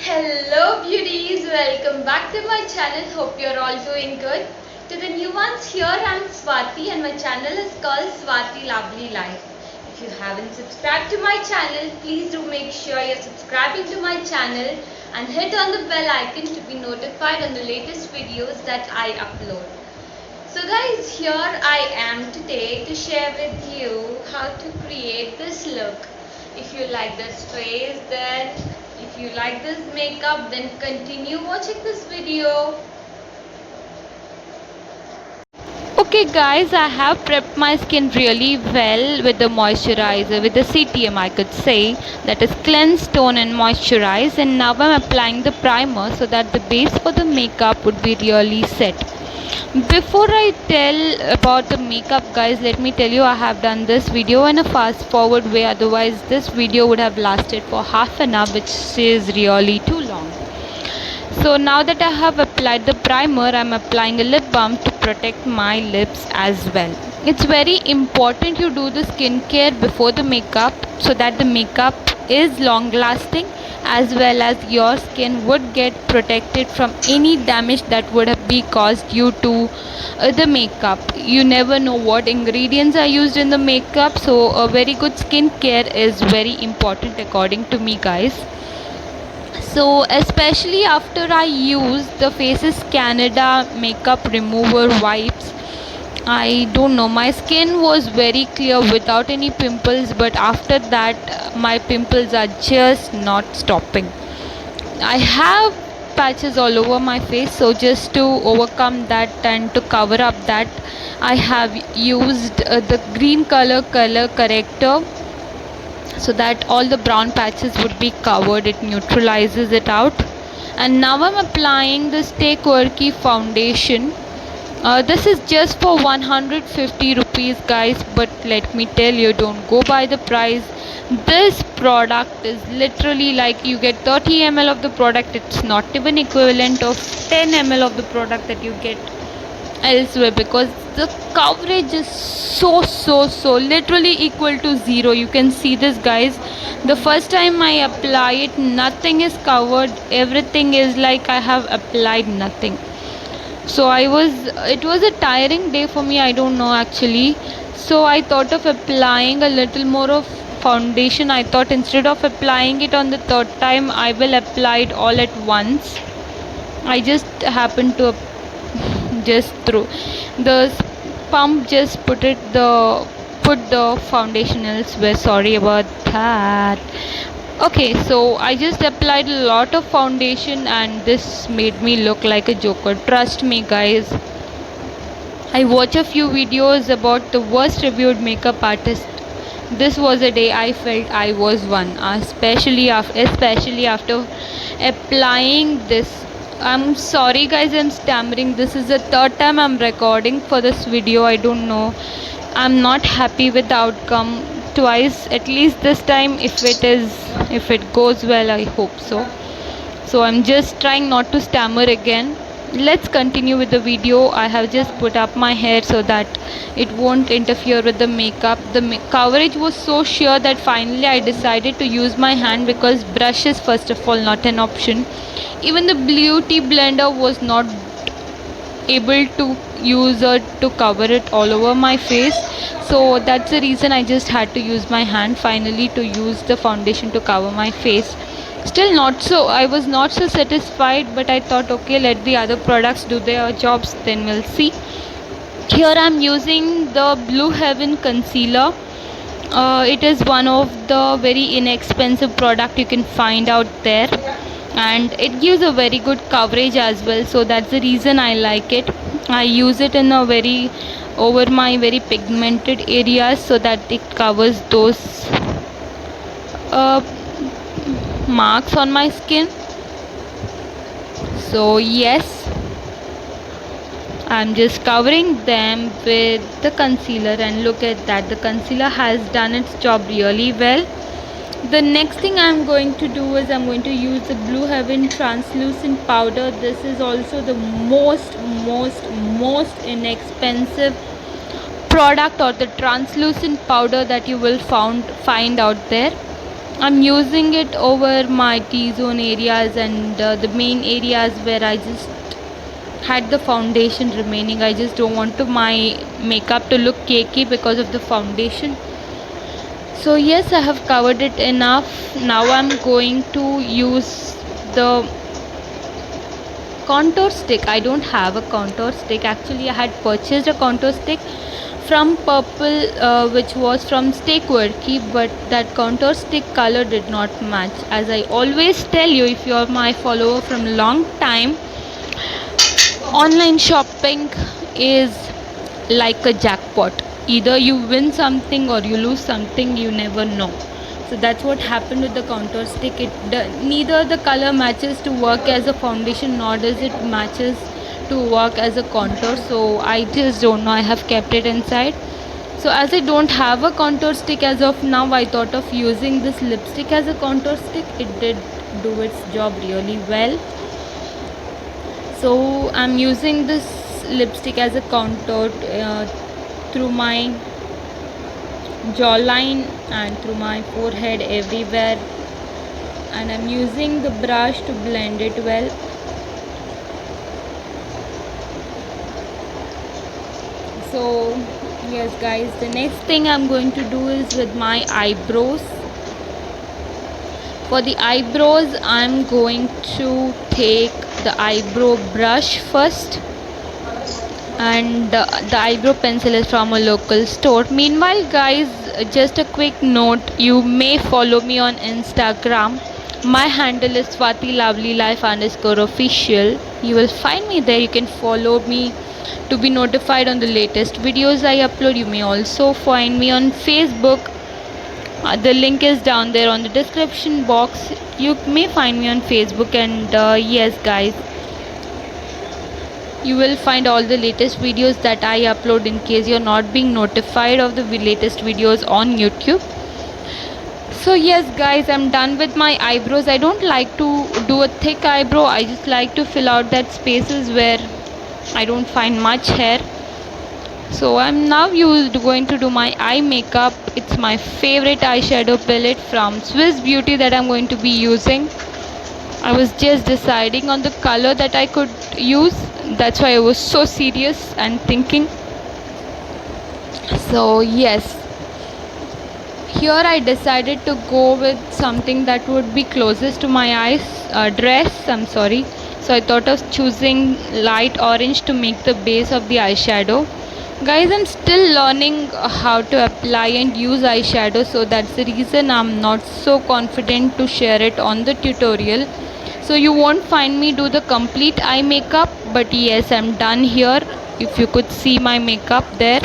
Hello beauties, welcome back to my channel. Hope you're all doing good. To the new ones here, I'm Swati and my channel is called Swati Lovely Life. If you haven't subscribed to my channel, please do make sure you're subscribing to my channel and hit on the bell icon to be notified on the latest videos that I upload. So guys, here I am today to share with you how to create this look. If you like this face, then if you like this makeup, then continue watching this video. Okay guys, I have prepped my skin really well with the moisturizer, with the CTM I could say, that is cleanse, tone and moisturize, and now I'm applying the primer so that the base for the makeup would be really set. Before I tell about the makeup guys, let me tell you I have done this video in a fast forward way, otherwise this video would have lasted for half an hour, which is really too long. So now that I have applied the primer, I'm applying a lip balm to protect my lips as well. It's very important you do the skincare before the makeup so that the makeup is long lasting, as well as your skin would get protected from any damage that would have been caused due to the makeup. You never know what ingredients are used in the makeup, so a very good skincare is very important according to me guys. So especially after I use the Faces Canada makeup remover wipes, I don't know, my skin was very clear without any pimples, but after that my pimples are just not stopping. I have patches all over my face, so just to overcome that and to cover up that, I have used the green color corrector so that all the brown patches would be covered. It neutralizes it out. And now I'm applying the Stay Quirky foundation. This is just for 150 rupees guys, but let me tell you, don't go by the price. This product is literally like you get 30 ml of the product. It's not even equivalent of 10 ml of the product that you get elsewhere, because the coverage is so literally equal to zero. You can see this guys, the first time I apply it, nothing is covered, everything is like I have applied nothing. So it was a tiring day for me, I don't know actually. So I thought of applying a little more of foundation. I thought instead of applying it on the third time, I will apply it all at once. I just happened to just through the pump, just put the foundation elsewhere, sorry about that. Okay, so I just applied a lot of foundation and this made me look like a joker. Trust me guys, I watch a few videos about the worst reviewed makeup artist. This was a day I felt I was one, especially after applying this. I'm sorry guys, I'm stammering. This is the third time I'm recording for this video. I don't know. I'm not happy with the outcome. Twice at least this time, if it goes well, I hope so. So I'm just trying not to stammer again. Let's continue with the video. I have just put up my hair so that it won't interfere with the makeup. The coverage was so sheer that finally I decided to use my hand, because brush is first of all not an option. Even the beauty blender was not able to use it to cover it all over my face. So that's the reason I just had to use my hand finally to use the foundation to cover my face. Still not so, I was not so satisfied, but I thought okay, let the other products do their jobs, then we'll see. Here I'm using the Blue Heaven concealer. It is one of the very inexpensive product you can find out there, and it gives a very good coverage as well, so that's the reason I like it. I use it in a very over my very pigmented areas so that it covers those uh, marks on my skin. So yes, I'm just covering them with the concealer, and look at that, the concealer has done its job really well. The next thing I'm going to do is I'm going to use the Blue Heaven translucent powder. This is also the most inexpensive product, or the translucent powder that you will find out there. I'm using it over my T-zone areas and the main areas where I just had the foundation remaining. I just don't want to my makeup to look cakey because of the foundation. So yes, I have covered it enough. Now I'm going to use the contour stick. I don't have a contour stick. Actually, I had purchased a contour stick from Purple, which was from Steakworky, but that contour stick color did not match. As I always tell you, if you are my follower from a long time, online shopping is like a jackpot. Either you win something or you lose something, you never know. So that's what happened with the contour stick. Neither the color matches to work as a foundation nor does it matches to work as a contour. So I just don't know. I have kept it inside. So as I don't have a contour stick as of now, I thought of using this lipstick as a contour stick. It did do its job really well. So I'm using this lipstick as a contour through my jawline and through my forehead, everywhere, and I'm using the brush to blend it well. So yes guys, the next thing I'm going to do is with my eyebrows. For the eyebrows, I'm going to take the eyebrow brush first, and the eyebrow pencil is from a local store. Meanwhile guys, just a quick note, you may follow me on Instagram. My handle is Swati Lovely Life _official. You will find me there. You can follow me to be notified on the latest videos I upload. You may also find me on Facebook. The link is down there on the description box. You may find me on Facebook, and yes guys, you will find all the latest videos that I upload in case you're not being notified of the latest videos on YouTube. So yes guys, I'm done with my eyebrows. I don't like to do a thick eyebrow. I just like to fill out that spaces where I don't find much hair. So I'm now going to do my eye makeup. It's my favorite eyeshadow palette from Swiss Beauty that I'm going to be using. I was just deciding on the color that I could use. That's why I was so serious and thinking. So yes, here I decided to go with something that would be closest to my eyes. So I thought of choosing light orange to make the base of the eyeshadow. Guys, I'm still learning how to apply and use eyeshadow, so that's the reason I'm not so confident to share it on the tutorial. So you won't find me do the complete eye makeup, but yes, I'm done here. If you could see my makeup there.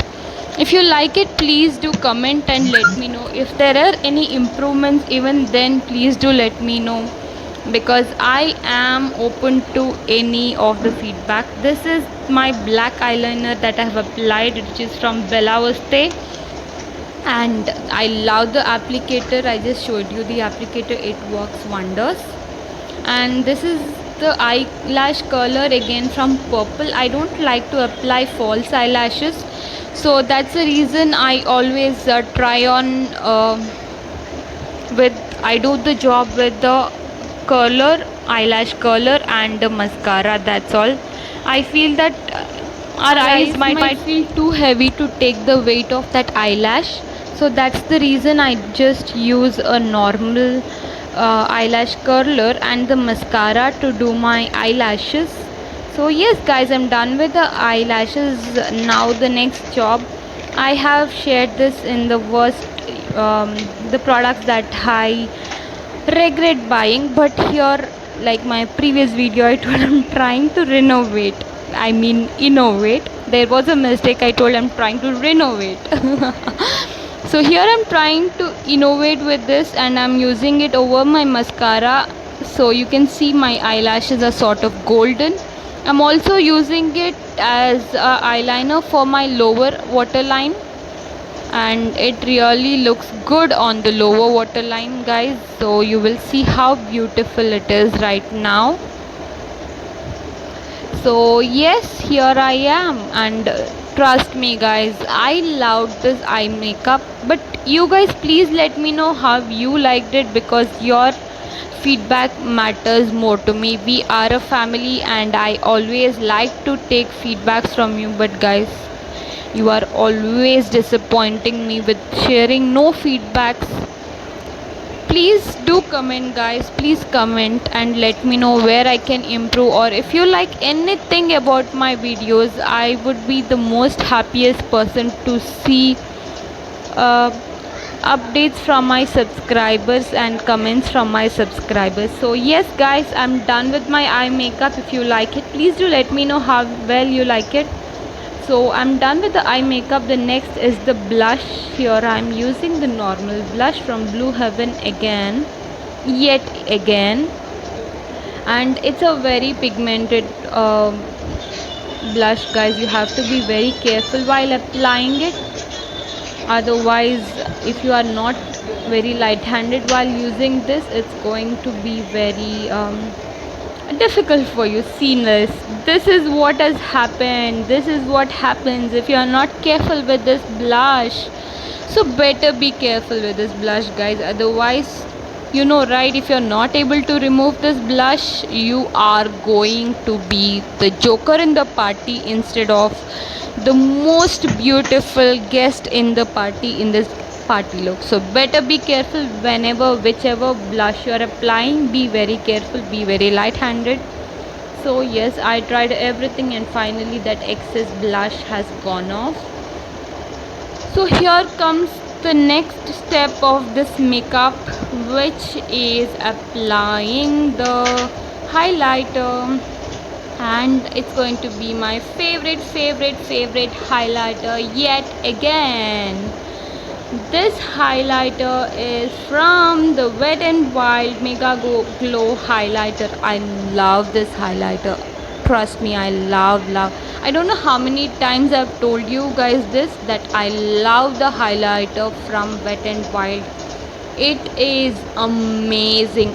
If you like it, please do comment and let me know. If there are any improvements, even then please do let me know, because I am open to any of the feedback. This is my black eyeliner that I have applied, which is from Bella Vista, and I love the applicator. I just showed you the applicator, it works wonders. And this is the eyelash curler again from Purple. I don't like to apply false eyelashes, so that's the reason I always try on I do the job with the curler, eyelash curler and the mascara. That's all. I feel that our eyes might feel too heavy to take the weight of that eyelash, so that's the reason I just use a normal eyelash curler and the mascara to do my eyelashes. So yes guys, I'm done with the eyelashes. Now the next job, I have shared this in the the products that I regret buying, but here, like my previous video, I told I'm trying to innovate. There was a mistake. I told I'm trying to renovate. So here I'm trying to innovate with this, and I'm using it over my mascara, so you can see my eyelashes are sort of golden. I'm also using it as a eyeliner for my lower waterline, and it really looks good on the lower waterline guys. So you will see how beautiful it is right now. So yes, here I am, and Trust me guys, I loved this eye makeup, but you guys please let me know how you liked it, because your feedback matters more to me. We are a family and I always like to take feedbacks from you, but guys, you are always disappointing me with sharing no feedbacks. Please do comment guys, please comment and let me know where I can improve, or if you like anything about my videos, I would be the most happiest person to see uh, updates from my subscribers and comments from my subscribers. So yes guys, I'm done with my eye makeup. If you like it, please do let me know how well you like it. So I'm done with the eye makeup. The next is the blush. Here I'm using the normal blush from Blue Heaven again, yet again, and it's a very pigmented blush guys. You have to be very careful while applying it, otherwise if you are not very light-handed while using this, it's going to be very difficult for you. Seamless, this is what has happened, this is what happens if you are not careful with this blush. So better be careful with this blush guys, otherwise, you know right, if you're not able to remove this blush, you are going to be the joker in the party instead of the most beautiful guest in the party in this party look. So better be careful whenever whichever blush you are applying. Be very careful, be very light handed. So yes, I tried everything and finally that excess blush has gone off. So here comes the next step of this makeup, which is applying the highlighter, and it's going to be my favorite highlighter yet again. This highlighter is from the Wet n Wild Mega Glow highlighter. I love this highlighter, trust me, I love. I don't know how many times I've told you guys this, that I love the highlighter from Wet n Wild. It is amazing.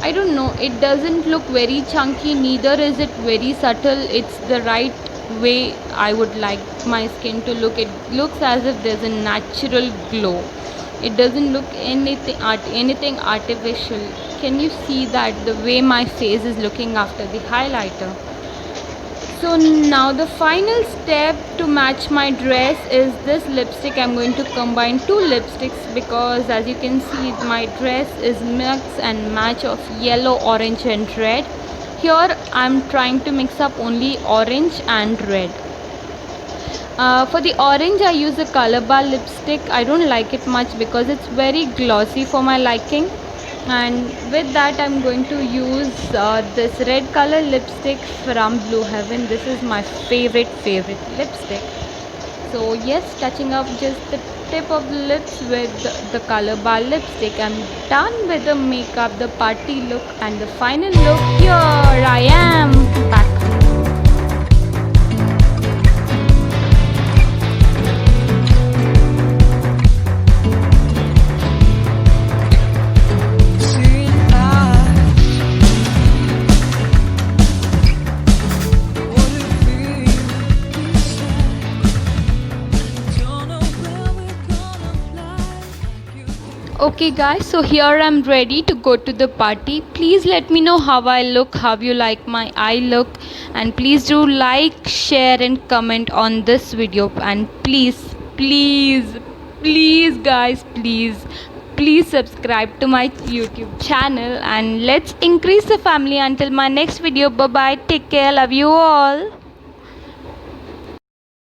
I don't know, it doesn't look very chunky, neither is it very subtle. It's the right way I would like my skin to look. It looks as if there's a natural glow. It doesn't look anything artificial. Can you see that, the way my face is looking after the highlighter? So now the final step to match my dress is this lipstick. I'm going to combine two lipsticks because as you can see, my dress is mix and match of yellow, orange and red. Here I'm trying to mix up only orange and red. For the orange I use a Color Bar lipstick. I don't like it much because it's very glossy for my liking, and with that I'm going to use this red color lipstick from Blue Heaven. This is my favorite lipstick. So yes, touching up just the tip of the lips with the Color Bar lipstick, I'm done with the makeup, the party look and the final look. Here I am back. Okay guys, so here I'm ready to go to the party. Please let me know how I look, how you like my eye look, and please do like, share and comment on this video, and please guys, please subscribe to my YouTube channel, and let's increase the family until my next video. Bye bye, take care, love you all.